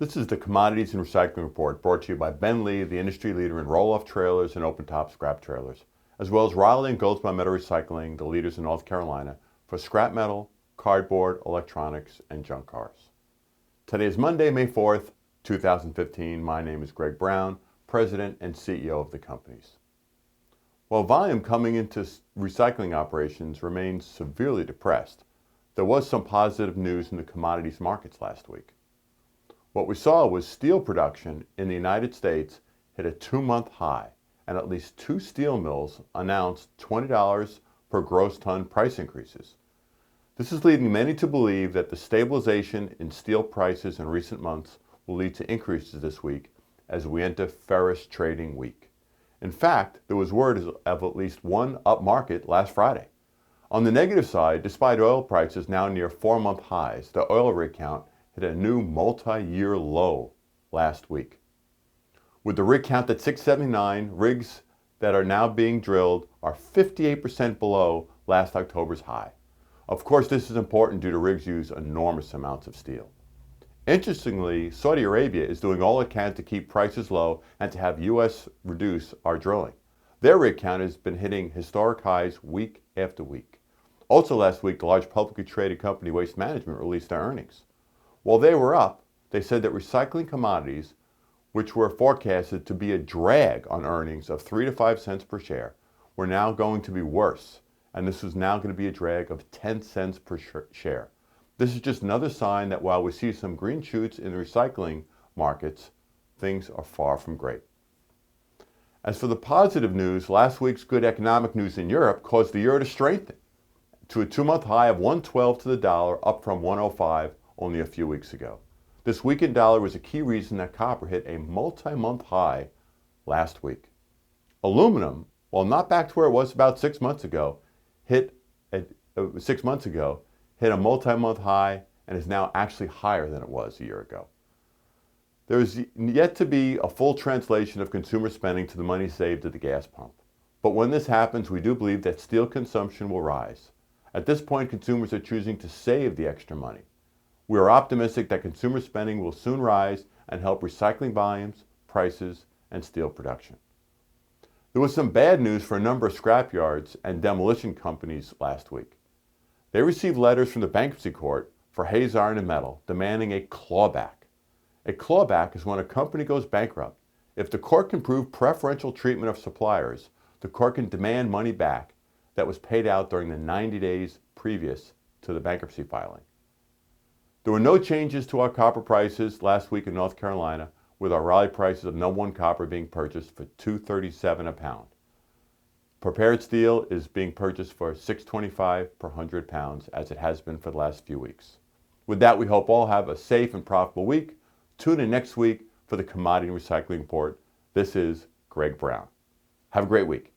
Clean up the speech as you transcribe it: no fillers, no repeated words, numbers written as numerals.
This is the Commodities and Recycling Report brought to you by Ben Lee, the industry leader in roll-off trailers and open-top scrap trailers, as well as Riley and Goldsmith Metal Recycling, the leaders in North Carolina, for scrap metal, cardboard, electronics, and junk cars. Today is Monday, May 4th, 2015. My name is Greg Brown, President and CEO of the companies. While volume coming into recycling operations remains severely depressed, there was some positive news in the commodities markets last week. What we saw was steel production in the United States hit a 2-month high, and at least 2 steel mills announced $20 per gross ton price increases. This is leading many to believe that the stabilization in steel prices in recent months will lead to increases this week as we enter ferrous trading week. In fact, there was word of at least one up market last Friday. On the negative side, despite oil prices now near 4-month highs, the oil rig count hit a new multi-year low last week. With the rig count at 679, rigs that are now being drilled are 58% below last October's high. Of course, this is important due to rigs use enormous amounts of steel. Interestingly, Saudi Arabia is doing all it can to keep prices low and to have U.S. reduce our drilling. Their rig count has been hitting historic highs week after week. Also last week, the large publicly traded company Waste Management released their earnings. While they were up, they said that recycling commodities, which were forecasted to be a drag on earnings of 3 to 5 cents per share, were now going to be worse, and this was now going to be a drag of 10 cents per share. This is just another sign that while we see some green shoots in the recycling markets, things are far from great. As for the positive news, last week's good economic news in Europe caused the euro to strengthen to a 2-month high of 112 to the dollar, up from 105 only a few weeks ago. This weakened dollar was a key reason that copper hit a multi-month high last week. Aluminum, while not back to where it was about 6 months ago, hit a multi-month high and is now actually higher than it was a year ago. There is yet to be a full translation of consumer spending to the money saved at the gas pump. But when this happens, we do believe that steel consumption will rise. At this point, consumers are choosing to save the extra money. We are optimistic that consumer spending will soon rise and help recycling volumes, prices, and steel production. There was some bad news for a number of scrap yards and demolition companies last week. They received letters from the bankruptcy court for Hayes Iron and Metal demanding a clawback. A clawback is when a company goes bankrupt. If the court can prove preferential treatment of suppliers, the court can demand money back that was paid out during the 90 days previous to the bankruptcy filing. There were no changes to our copper prices last week in North Carolina, with our Raleigh prices of #1 copper being purchased for $2.37 a pound. Prepared steel is being purchased for $6.25 per 100 pounds, as it has been for the last few weeks. With that, we hope all have a safe and profitable week. Tune in next week for the Commodity and Recycling Report. This is Greg Brown. Have a great week.